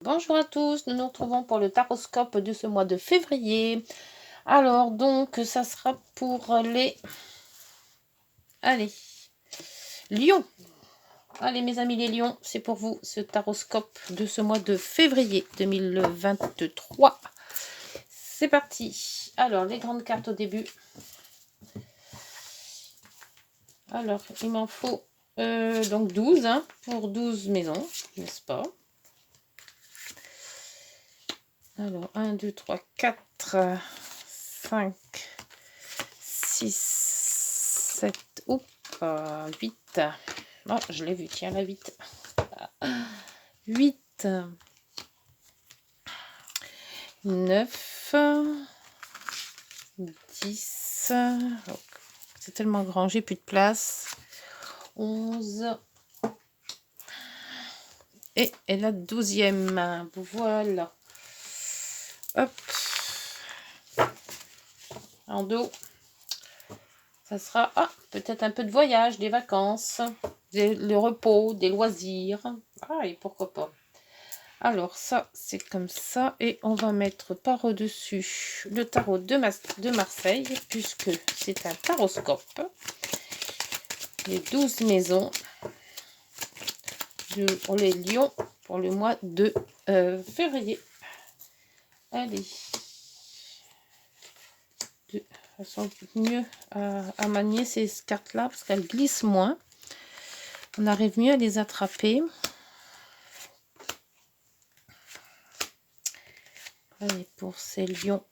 Bonjour à tous, nous nous retrouvons pour le taroscope de ce mois de février. Alors donc ça sera pour les... Allez, Lions. Allez mes amis les lions, c'est pour vous ce taroscope de ce mois de février 2023. C'est parti. Alors les grandes cartes au début. Alors il m'en faut donc 12 pour 12 maisons, n'est-ce pas? Alors 1, 2, 3, 4, 5, 6, 7, oups, 8. Oh, je l'ai vu, tiens, la 8. 8, 9, 10. C'est tellement grand, j'ai plus de place. 11. Et la 12e. Voilà. Hop. En dos. Ça sera peut-être un peu de voyage, des vacances, le repos, des loisirs. Ah, et pourquoi pas. Alors ça, c'est comme ça. Et on va mettre par au-dessus le tarot de Marseille, puisque c'est un taroscope. Les 12 maisons pour les lions pour le mois de février. Allez. De façon mieux à manier ces cartes-là, parce qu'elles glissent moins. On arrive mieux à les attraper. Allez, pour ces lions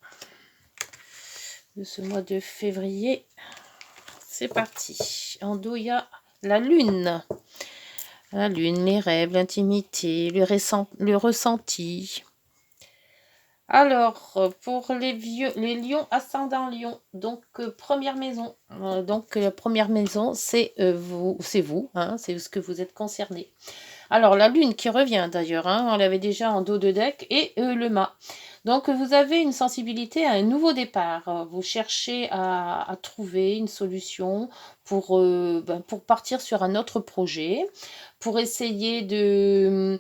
de ce mois de février, c'est parti. En dos, il y a la lune. La lune, les rêves, l'intimité, le ressenti. Alors, pour les lions, ascendant lion, donc première maison. Donc, la première maison, c'est vous, c'est ce que vous êtes concerné. Alors, la lune qui revient d'ailleurs, on l'avait déjà en dos de deck, et le mât. Donc, vous avez une sensibilité à un nouveau départ. Vous cherchez à trouver une solution pour partir sur un autre projet, pour essayer de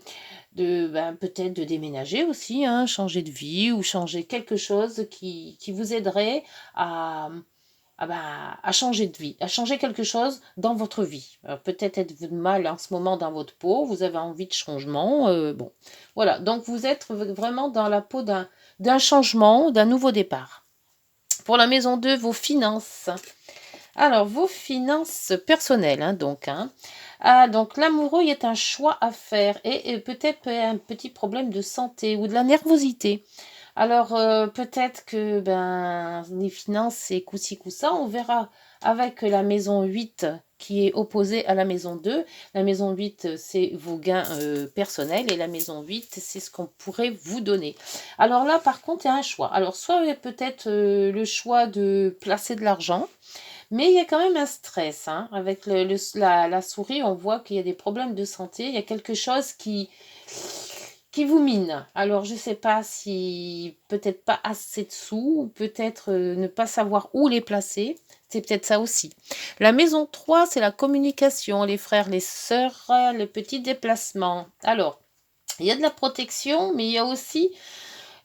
peut-être de déménager aussi, changer de vie ou changer quelque chose qui vous aiderait à changer de vie, à changer quelque chose dans votre vie. Peut-être êtes-vous mal en ce moment dans votre peau, vous avez envie de changement. Bon, voilà. Donc, vous êtes vraiment dans la peau d'un changement, d'un nouveau départ. Pour la maison 2, vos finances. Alors, vos finances personnelles, donc l'amoureux est un choix à faire et peut-être un petit problème de santé ou de la nervosité. Alors, peut-être que les finances, c'est coup-ci, coup-ça. On verra avec la maison 8 qui est opposée à la maison 2. La maison 8, c'est vos gains personnels et la maison 8, c'est ce qu'on pourrait vous donner. Alors là, par contre, il y a un choix. Alors, soit peut-être le choix de placer de l'argent, mais il y a quand même un stress. Avec la souris, on voit qu'il y a des problèmes de santé. Il y a quelque chose qui vous mine. Alors, je ne sais pas si peut-être pas assez de sous, ou peut-être ne pas savoir où les placer. C'est peut-être ça aussi. La maison 3, c'est la communication, les frères, les sœurs, le petit déplacement. Alors, il y a de la protection, mais il y a aussi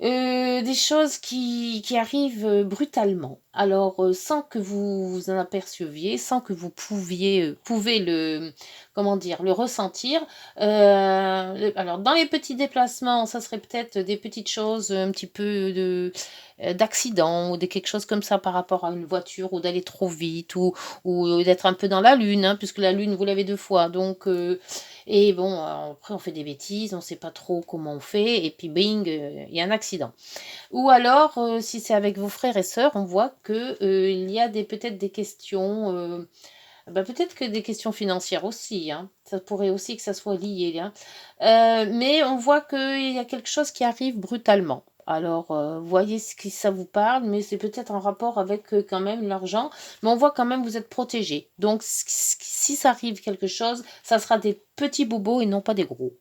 des choses qui arrivent brutalement. Alors, sans que vous vous en aperceviez, sans que vous pouvez le, comment dire, le ressentir. Alors, dans les petits déplacements, ça serait peut-être des petites choses, un petit peu d'accident ou de quelque chose comme ça par rapport à une voiture ou d'aller trop vite ou d'être un peu dans la lune, puisque la lune, vous l'avez 2 fois. Donc, et bon, après on fait des bêtises, on ne sait pas trop comment on fait, et puis bing, il y a un accident. Ou alors, si c'est avec vos frères et sœurs, on voit que il y a peut-être des questions, peut-être que des questions financières aussi, ça pourrait aussi que ça soit lié, mais on voit qu'il y a quelque chose qui arrive brutalement. Alors, voyez si ça vous parle, mais c'est peut-être en rapport avec quand même l'argent, mais on voit quand même que vous êtes protégé. Donc, si ça arrive quelque chose, ça sera des petits bobos et non pas des gros.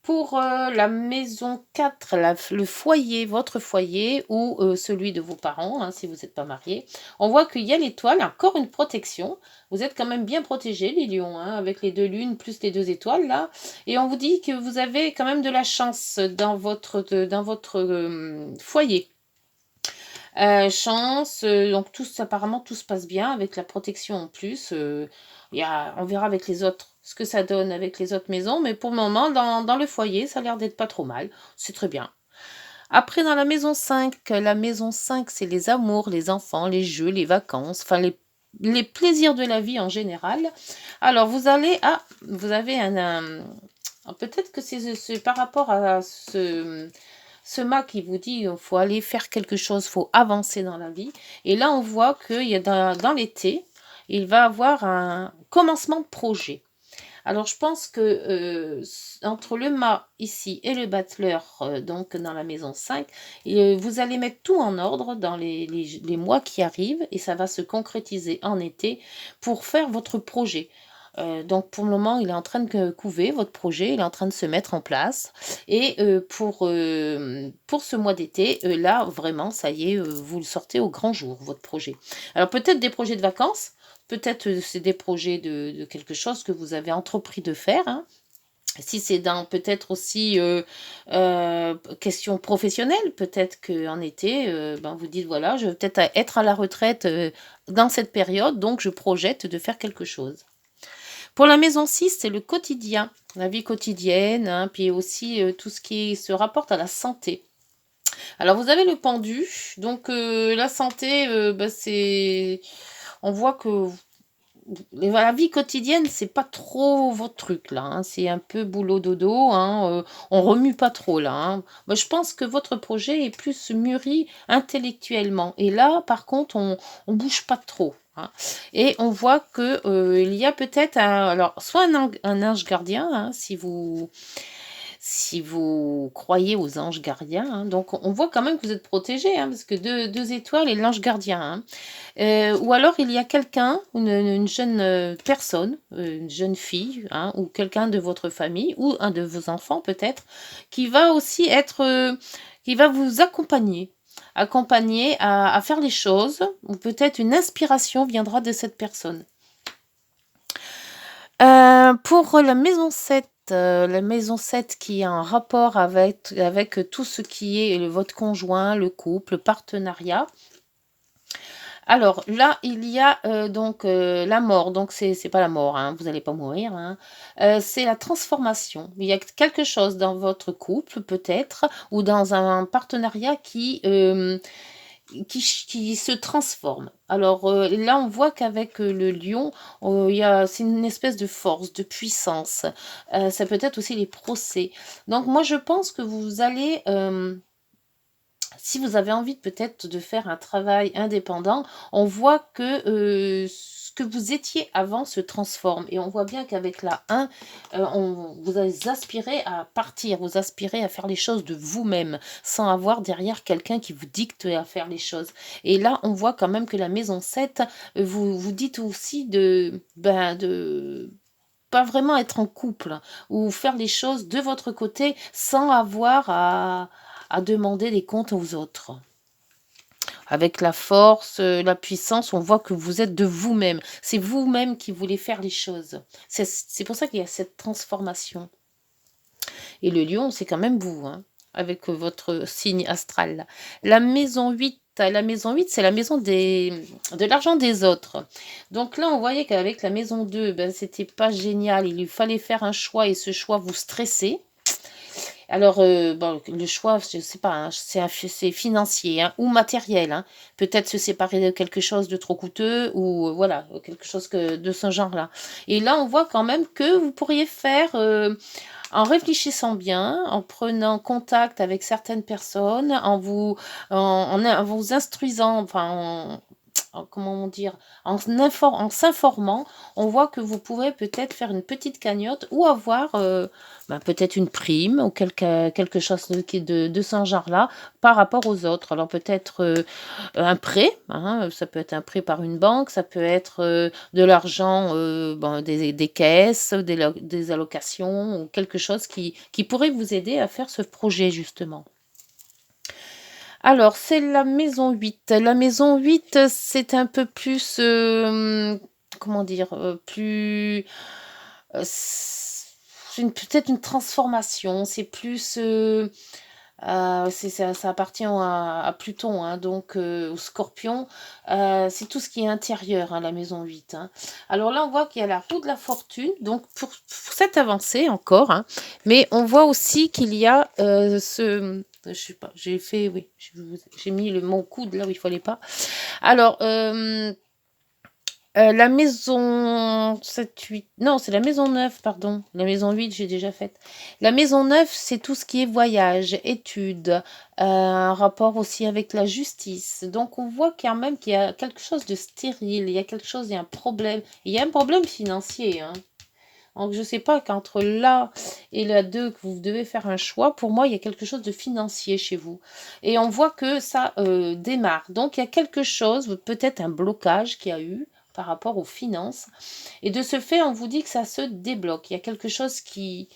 Pour la maison 4, le foyer, votre foyer ou celui de vos parents, hein, si vous n'êtes pas marié, on voit qu'il y a l'étoile, encore une protection. Vous êtes quand même bien protégés, les lions, hein, avec les 2 lunes plus les 2 étoiles, là. Et on vous dit que vous avez quand même de la chance dans votre foyer. Chance, donc apparemment tout se passe bien avec la protection en plus. On verra avec les autres ce que ça donne avec les autres maisons, mais pour le moment, dans le foyer, ça a l'air d'être pas trop mal. C'est très bien. Après, dans la maison 5, c'est les amours, les enfants, les jeux, les vacances, enfin les plaisirs de la vie en général. Alors, vous avez peut-être que c'est par rapport à ce mât qui vous dit qu'il faut aller faire quelque chose, il faut avancer dans la vie. Et là, on voit qu'il y a dans l'été, il va avoir un commencement de projet. Alors, je pense que entre le mât ici et le battleur, donc dans la maison 5, vous allez mettre tout en ordre dans les mois qui arrivent et ça va se concrétiser en été pour faire votre projet. Donc pour le moment, il est en train de couver votre projet, il est en train de se mettre en place. Et pour ce mois d'été, là, vraiment, ça y est, vous le sortez au grand jour, votre projet. Alors peut-être des projets de vacances, peut-être c'est des projets de quelque chose que vous avez entrepris de faire, hein. Si c'est dans peut-être aussi question professionnelle, peut-être qu'en été, vous dites voilà, je vais peut-être être à la retraite dans cette période, donc je projette de faire quelque chose. Pour la maison 6, c'est le quotidien, la vie quotidienne, hein, puis aussi tout ce qui se rapporte à la santé. Alors vous avez le pendu, donc la santé, c'est... On voit que la vie quotidienne, c'est pas trop votre truc là, hein. C'est un peu boulot dodo, hein, on remue pas trop là, hein. Moi, je pense que votre projet est plus mûri intellectuellement. Et là, par contre, on bouge pas trop, hein. Et on voit que il y a peut-être alors soit un ange gardien, hein, si vous croyez aux anges gardiens, hein. Donc on voit quand même que vous êtes protégé, hein, parce que deux étoiles et l'ange gardien, hein. Ou alors il y a quelqu'un, une jeune personne, une jeune fille, hein, ou quelqu'un de votre famille, ou un de vos enfants peut-être, qui va aussi qui va vous accompagner à faire les choses, ou peut-être une inspiration viendra de cette personne. Pour la maison 7 qui a un rapport avec tout ce qui est votre conjoint, le couple, le partenariat. Alors là, il y a donc la mort. Donc c'est pas la mort, hein, vous n'allez pas mourir, hein. C'est la transformation. Il y a quelque chose dans votre couple peut-être ou dans un partenariat qui se transforme. Alors là, on voit qu'avec le lion, c'est une espèce de force, de puissance. Ça peut être aussi les procès. Donc moi, je pense que vous allez... si vous avez envie peut-être de faire un travail indépendant, on voit que ce que vous étiez avant se transforme. Et on voit bien qu'avec la 1, vous aspirez à partir, vous aspirez à faire les choses de vous-même, sans avoir derrière quelqu'un qui vous dicte à faire les choses. Et là, on voit quand même que la maison 7, vous dites aussi de pas vraiment être en couple, ou faire les choses de votre côté sans avoir à demander des comptes aux autres. Avec la force, la puissance, on voit que vous êtes de vous-même. C'est vous-même qui voulez faire les choses. C'est pour ça qu'il y a cette transformation. Et le lion, c'est quand même vous, hein, avec votre signe astral. La maison 8, c'est la maison de l'argent des autres. Donc là, on voyait qu'avec la maison 2, c'était pas génial. Il lui fallait faire un choix et ce choix vous stressait. Alors, le choix, je ne sais pas, hein, c'est financier, hein, ou matériel, hein. Peut-être se séparer de quelque chose de trop coûteux ou voilà, quelque chose de ce genre-là. Et là, on voit quand même que vous pourriez faire, en réfléchissant bien, en prenant contact avec certaines personnes, en vous instruisant, enfin, comment dire, en s'informant, on voit que vous pourrez peut-être faire une petite cagnotte ou avoir peut-être une prime ou quelque chose de ce genre-là par rapport aux autres. Alors peut-être un prêt, hein, ça peut être un prêt par une banque, ça peut être de l'argent, des caisses, des allocations ou quelque chose qui pourrait vous aider à faire ce projet justement. Alors, c'est la maison 8. La maison 8, c'est un peu plus, comment dire, plus, peut-être une transformation. C'est plus, ça appartient à Pluton, hein, donc au Scorpion. C'est tout ce qui est intérieur, hein, la maison 8. Hein. Alors là, on voit qu'il y a la roue de la fortune, donc pour cette avancée encore, hein, mais on voit aussi qu'il y a je sais pas, j'ai fait, oui, j'ai mis le mot coude là où il fallait pas. Alors, la maison 7, 8, non, c'est la maison 9, pardon. La maison 8, j'ai déjà faite. La maison 9, c'est tout ce qui est voyage, études, un rapport aussi avec la justice. Donc, on voit quand même qu'il y a quelque chose de stérile, il y a quelque chose, il y a un problème. Il y a un problème financier, hein. Donc, je ne sais pas qu'entre là et la 2, que vous devez faire un choix, pour moi, il y a quelque chose de financier chez vous. Et on voit que ça démarre. Donc, il y a quelque chose, peut-être un blocage qu'il y a eu par rapport aux finances. Et de ce fait, on vous dit que ça se débloque. Il y a quelque chose qui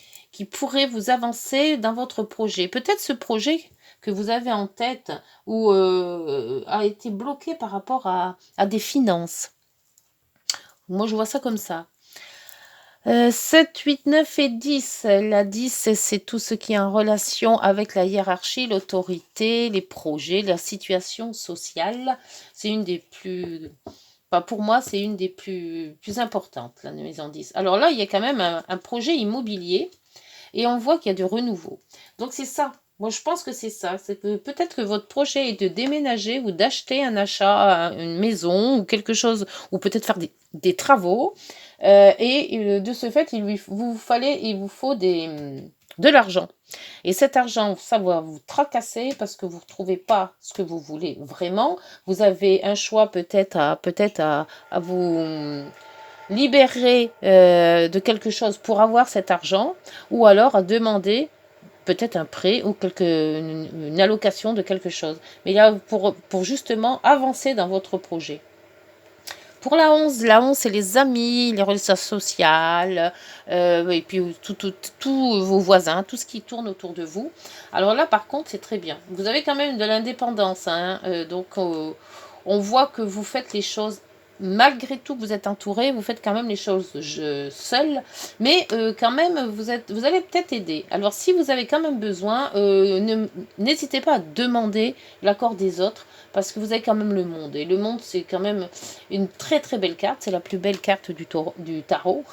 pourrait vous avancer dans votre projet. Peut-être ce projet que vous avez en tête ou a été bloqué par rapport à des finances. Moi, je vois ça comme ça. 7, 8, 9 et 10. La 10, c'est tout ce qui est en relation avec la hiérarchie, l'autorité, les projets, la situation sociale. C'est une des plus... Enfin, pour moi, c'est une des plus importantes, la maison 10. Alors là, il y a quand même un projet immobilier et on voit qu'il y a du renouveau. Donc c'est ça. Moi, je pense que c'est ça. C'est que peut-être que votre projet est de déménager ou d'acheter un achat, une maison ou quelque chose, ou peut-être faire des travaux. Et de ce fait, il vous faut de l'argent. Et cet argent, ça va vous tracasser parce que vous ne retrouvez pas ce que vous voulez vraiment. Vous avez un choix peut-être à vous libérer de quelque chose pour avoir cet argent, ou alors à demander peut-être un prêt ou une allocation de quelque chose. Mais là, pour justement avancer dans votre projet. Pour la 11, c'est les amis, les relations sociales, et puis tous vos voisins, tout ce qui tourne autour de vous. Alors là, par contre, c'est très bien. Vous avez quand même de l'indépendance, hein, donc on voit que vous faites les choses, malgré tout, vous êtes entouré, vous faites quand même les choses seul, mais quand même, vous allez peut-être aider. Alors, si vous avez quand même besoin, n'hésitez pas à demander l'accord des autres, parce que vous avez quand même le monde. Et le monde, c'est quand même une très très belle carte. C'est la plus belle carte du tarot.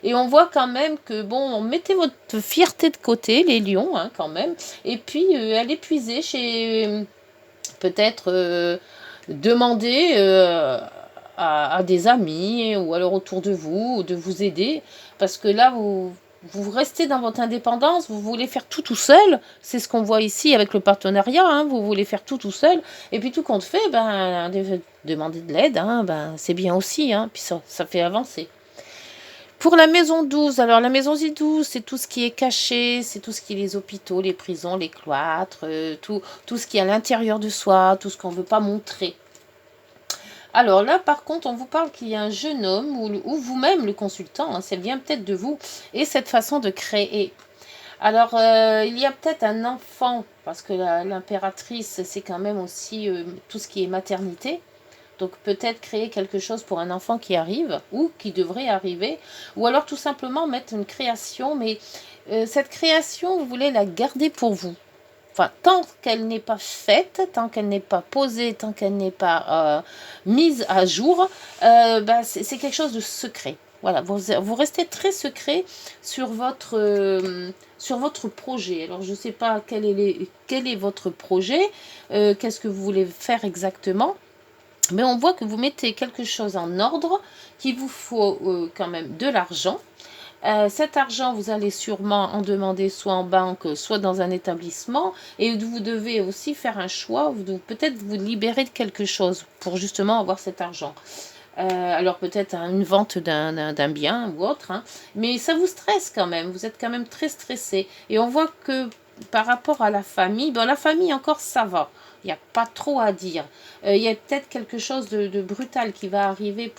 Et on voit quand même que, bon, mettez votre fierté de côté, les lions, hein, quand même. Et puis, allez puiser chez, peut-être, demander à des amis ou alors autour de vous de vous aider. Parce que là, vous restez dans votre indépendance, vous voulez faire tout seul, c'est ce qu'on voit ici avec le partenariat, hein, vous voulez faire tout seul, et puis tout compte fait, demander de l'aide, hein, c'est bien aussi, hein, puis ça fait avancer. Pour la maison 12, alors la maison 12, c'est tout ce qui est caché, c'est tout ce qui est les hôpitaux, les prisons, les cloîtres, tout ce qui est à l'intérieur de soi, tout ce qu'on ne veut pas montrer. Alors là, par contre, on vous parle qu'il y a un jeune homme, ou vous-même le consultant, hein, ça vient peut-être de vous, et cette façon de créer. Alors, il y a peut-être un enfant, parce que l'impératrice, c'est quand même aussi tout ce qui est maternité. Donc peut-être créer quelque chose pour un enfant qui arrive, ou qui devrait arriver, ou alors tout simplement mettre une création, mais cette création, vous voulez la garder pour vous. Enfin, tant qu'elle n'est pas faite, tant qu'elle n'est pas posée, tant qu'elle n'est pas mise à jour, c'est quelque chose de secret. Voilà, vous restez très secret sur votre projet. Alors, je ne sais pas quel est votre projet, qu'est-ce que vous voulez faire exactement, mais on voit que vous mettez quelque chose en ordre, qu'il vous faut quand même de l'argent. Cet argent, vous allez sûrement en demander soit en banque, soit dans un établissement. Et vous devez aussi faire un choix, peut-être vous libérer de quelque chose pour justement avoir cet argent. Alors peut-être une vente d'un bien ou autre, hein, mais ça vous stresse quand même, vous êtes quand même très stressé. Et on voit que par rapport à la famille, la famille encore ça va, il n'y a pas trop à dire. Il y a peut-être quelque chose de brutal qui va arriver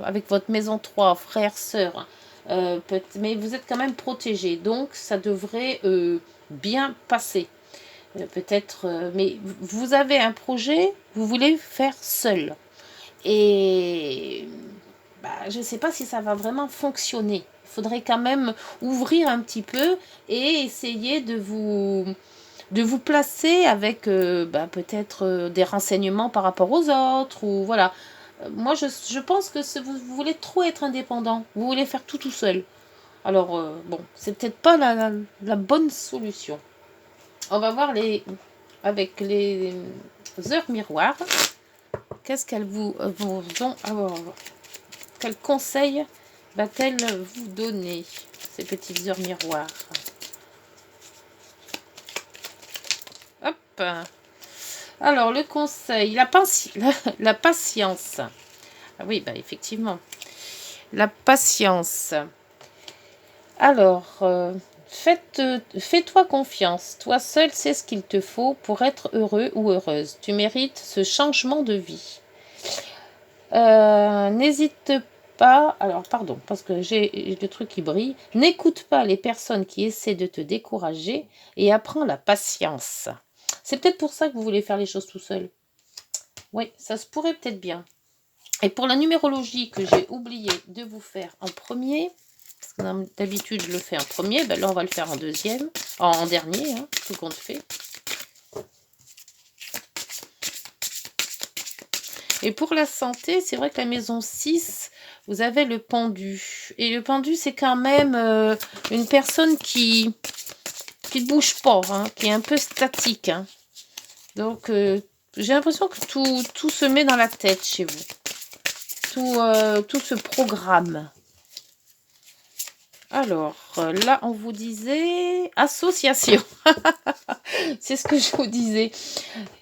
avec votre maison 3, frères, sœurs, mais vous êtes quand même protégé, donc ça devrait bien passer. Peut-être, mais vous avez un projet, vous voulez faire seul. Et je ne sais pas si ça va vraiment fonctionner. Il faudrait quand même ouvrir un petit peu et essayer de vous placer avec peut-être des renseignements par rapport aux autres. Ou voilà. Moi, je pense que vous voulez trop être indépendant. Vous voulez faire tout seul. Alors, bon, c'est peut-être pas la bonne solution. On va voir avec les heures miroirs. Qu'est-ce qu'elles vous ont... quel conseil va-t-elle vous donner, ces petites heures miroirs? Hop. Alors, le conseil, la patience. Ah oui, effectivement. La patience. Alors, fais-toi confiance. Toi seul sais ce qu'il te faut pour être heureux ou heureuse. Tu mérites ce changement de vie. N'hésite pas, alors pardon, parce que j'ai le truc qui brille. N'écoute pas les personnes qui essaient de te décourager et apprends la patience. C'est peut-être pour ça que vous voulez faire les choses tout seul. Oui, ça se pourrait peut-être bien. Et pour la numérologie que j'ai oublié de vous faire en premier, parce que d'habitude je le fais en premier, là on va le faire en deuxième, en dernier, hein, tout compte fait. Et pour la santé, c'est vrai que la maison 6, vous avez le pendu. Et le pendu, c'est quand même une personne qui ne bouge pas, hein, qui est un peu statique. Hein. Donc, j'ai l'impression que tout se met dans la tête chez vous. Tout se programme. Alors, là, on vous disait association. C'est ce que je vous disais.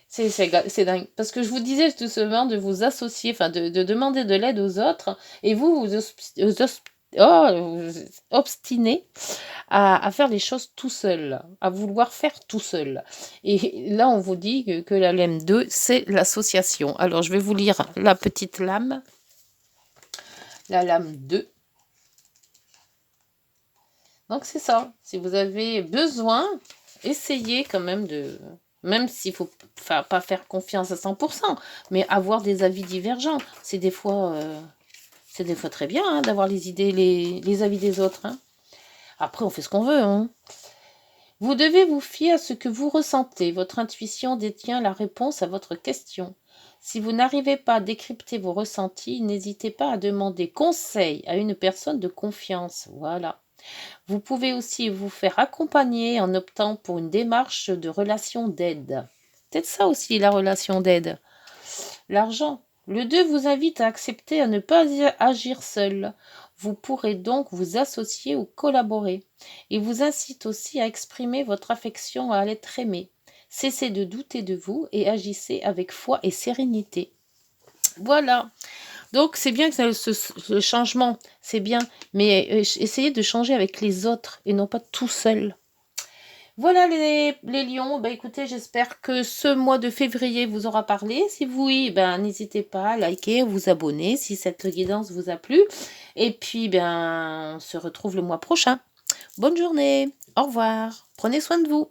C'est dingue. Parce que je vous disais justement de vous associer, enfin de demander de l'aide aux autres, et vous obstinez à faire les choses tout seul, à vouloir faire tout seul. Et là, on vous dit que la lame 2, c'est l'association. Alors, je vais vous lire la petite lame. La lame 2. Donc, c'est ça. Si vous avez besoin, essayez quand même même s'il ne faut pas faire confiance à 100%, mais avoir des avis divergents. C'est des fois très bien hein, d'avoir les idées, les avis des autres. Hein. Après, on fait ce qu'on veut. Hein. Vous devez vous fier à ce que vous ressentez. Votre intuition détient la réponse à votre question. Si vous n'arrivez pas à décrypter vos ressentis, n'hésitez pas à demander conseil à une personne de confiance. Voilà. Vous pouvez aussi vous faire accompagner en optant pour une démarche de relation d'aide. Peut-être ça aussi, la relation d'aide. L'argent. Le 2 vous invite à accepter à ne pas agir seul. Vous pourrez donc vous associer ou collaborer. Il vous incite aussi à exprimer votre affection à l'être aimé. Cessez de douter de vous et agissez avec foi et sérénité. Voilà. Donc, c'est bien que ce changement, c'est bien, mais essayez de changer avec les autres et non pas tout seul. Voilà les lions, écoutez, j'espère que ce mois de février vous aura parlé. Si oui, n'hésitez pas à liker, vous abonner si cette guidance vous a plu. Et puis, on se retrouve le mois prochain. Bonne journée, au revoir, prenez soin de vous.